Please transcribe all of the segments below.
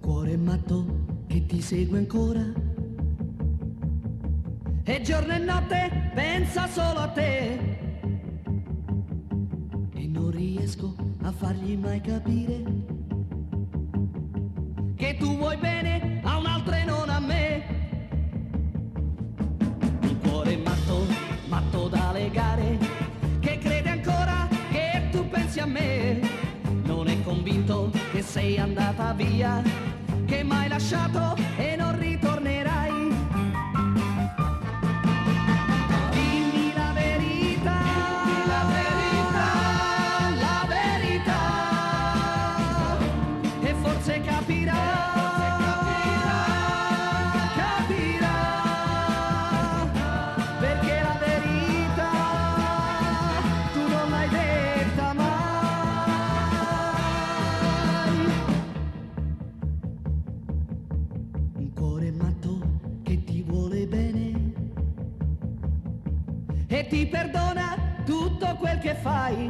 cuore matto che ti segue ancora e giorno e notte pensa solo a te e non riesco a fargli mai capire che tu vuoi bene a un altro e non a me. Un cuore matto, matto da legare, che crede ancora che tu pensi a me, non è convinto che sei andata via, che m'hai lasciato e non ritornerai. Dimmi la verità, la verità, la verità, e forse capirà, capirà, perché la verità tu non l'hai detta mai. Un cuore matto che ti vuole bene e ti perdona tutto quel che fai,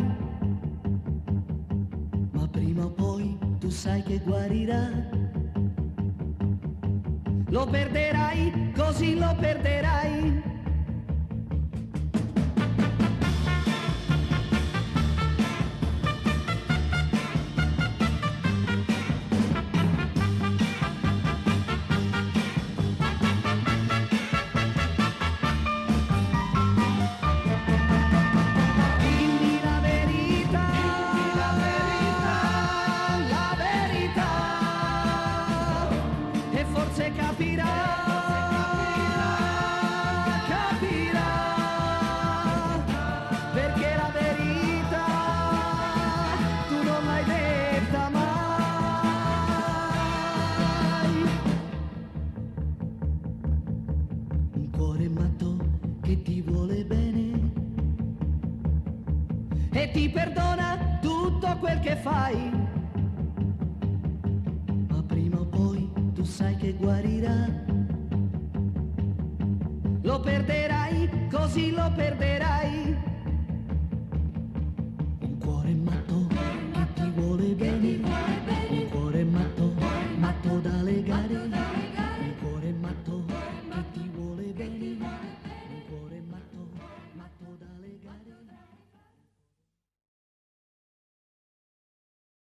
ma prima o poi tu sai che guarirà. Lo perderai, così lo perderai. Dimmi la verità, la verità, la verità, e forse capirà, capirà, perché la verità tu non l'hai detta mai. Un cuore matto che ti vuole bene e ti perdona tutto quel che fai, ma prima o poi tu sai che guarirà. Lo perderai, così lo perderai. Un cuore matto che ti vuole bene